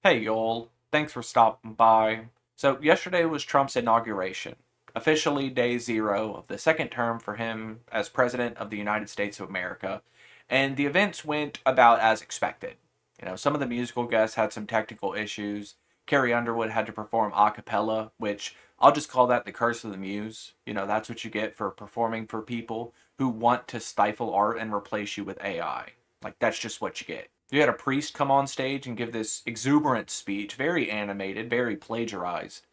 Hey y'all, thanks for stopping by. So, yesterday was Trump's inauguration, officially day zero of the second term for him as President of the United States of America, and the events went about as expected. Some of the musical guests had some technical issues. Carrie Underwood had to perform a cappella, which I'll just call that the curse of the muse. That's what you get for performing for people who want to stifle art and replace you with AI. Like, that's just what you get. You had a priest come on stage and give this exuberant speech, very animated, very plagiarized,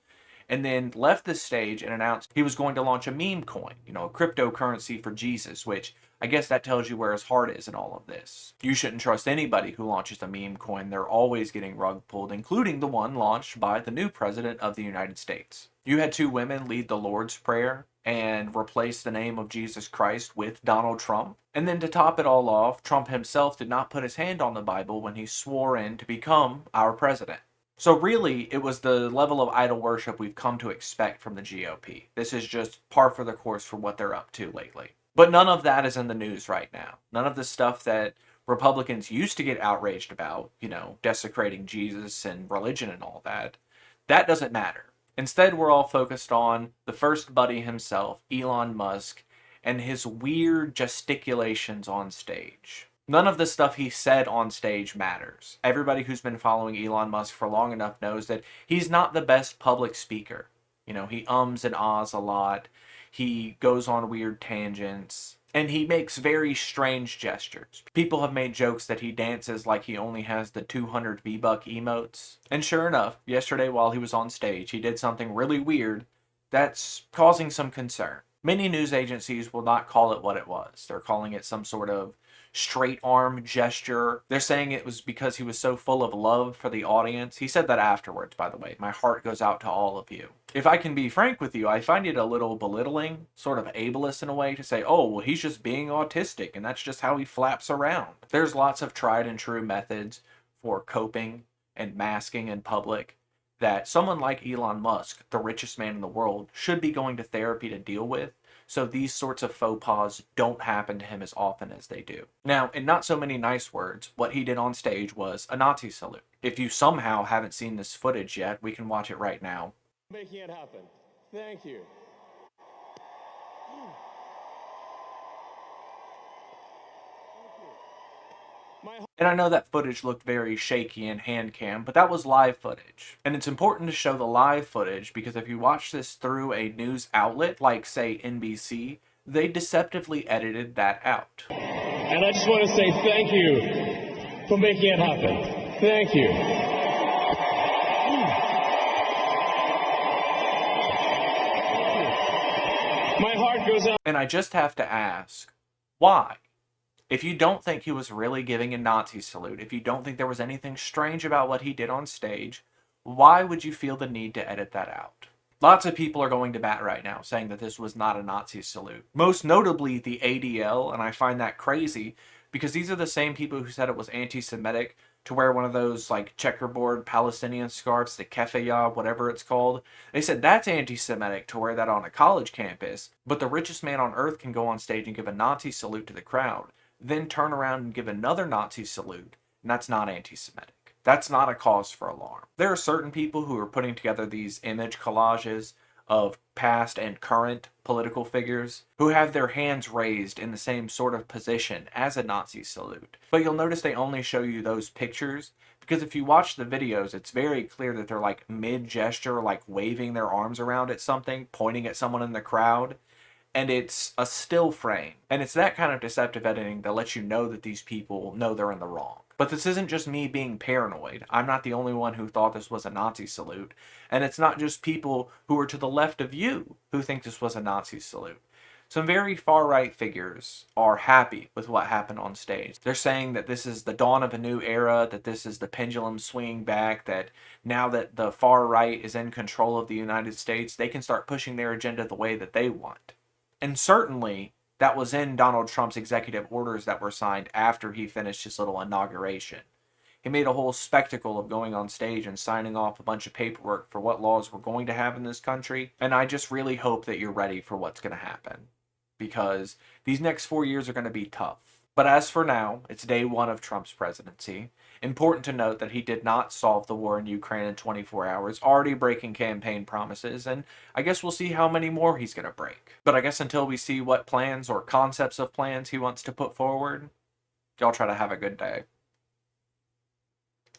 and then left the stage and announced he was going to launch a meme coin, a cryptocurrency for Jesus, which I guess that tells you where his heart is in all of this. You shouldn't trust anybody who launches a meme coin. They're always getting rug pulled, including the one launched by the new president of the United States. You had two women lead the Lord's Prayer and replace the name of Jesus Christ with Donald Trump. And then to top it all off, Trump himself did not put his hand on the Bible when he swore in to become our president. So really, it was the level of idol worship we've come to expect from the GOP. This is just par for the course for what they're up to lately. But none of that is in the news right now. None of the stuff that Republicans used to get outraged about, desecrating Jesus and religion and all that, that doesn't matter. Instead, we're all focused on the first buddy himself, Elon Musk, and his weird gesticulations on stage. None of the stuff he said on stage matters. Everybody who's been following Elon Musk for long enough knows that he's not the best public speaker. He ums and ahs a lot. He goes on weird tangents. And he makes very strange gestures. People have made jokes that he dances like he only has the 200 V-Buck emotes. And sure enough, yesterday while he was on stage, he did something really weird that's causing some concern. Many news agencies will not call it what it was. They're calling it some sort of straight arm gesture. They're saying it was because he was so full of love for the audience. He said that afterwards, by the way. My heart goes out to all of you. If I can be frank with you, I find it a little belittling, sort of ableist in a way, to say, oh, well, he's just being autistic and that's just how he flaps around. There's lots of tried and true methods for coping and masking in public that someone like Elon Musk, the richest man in the world, should be going to therapy to deal with, so these sorts of faux pas don't happen to him as often as they do. Now, in not so many nice words, what he did on stage was a Nazi salute. If you somehow haven't seen this footage yet, we can watch it right now. Making it happen. Thank you. And I know that footage looked very shaky in hand cam, but that was live footage. And it's important to show the live footage because if you watch this through a news outlet like, say, NBC, they deceptively edited that out. And I just want to say thank you for making it happen. Thank you. My heart goes out. And I just have to ask, why? If you don't think he was really giving a Nazi salute, if you don't think there was anything strange about what he did on stage, why would you feel the need to edit that out? Lots of people are going to bat right now, saying that this was not a Nazi salute. Most notably the ADL, and I find that crazy because these are the same people who said it was anti-Semitic to wear one of those like checkerboard Palestinian scarves, the keffiyeh, whatever it's called. They said that's anti-Semitic to wear that on a college campus, but the richest man on earth can go on stage and give a Nazi salute to the crowd, then turn around and give another Nazi salute, and that's not anti-Semitic. That's not a cause for alarm. There are certain people who are putting together these image collages of past and current political figures who have their hands raised in the same sort of position as a Nazi salute. But you'll notice they only show you those pictures because if you watch the videos, it's very clear that they're like mid-gesture, like waving their arms around at something, pointing at someone in the crowd, and it's a still frame. And it's that kind of deceptive editing that lets you know that these people know they're in the wrong. But this isn't just me being paranoid. I'm not the only one who thought this was a Nazi salute. And it's not just people who are to the left of you who think this was a Nazi salute. Some very far-right figures are happy with what happened on stage. They're saying that this is the dawn of a new era, that this is the pendulum swinging back, that now that the far-right is in control of the United States, they can start pushing their agenda the way that they want. And certainly, that was in Donald Trump's executive orders that were signed after he finished his little inauguration. He made a whole spectacle of going on stage and signing off a bunch of paperwork for what laws we're going to have in this country, and I just really hope that you're ready for what's going to happen. Because these next 4 years are going to be tough. But as for now, it's day one of Trump's presidency, Important to note that he did not solve the war in Ukraine in 24 hours, already breaking campaign promises, and I guess we'll see how many more he's going to break. But I guess until we see what plans or concepts of plans he wants to put forward, y'all try to have a good day.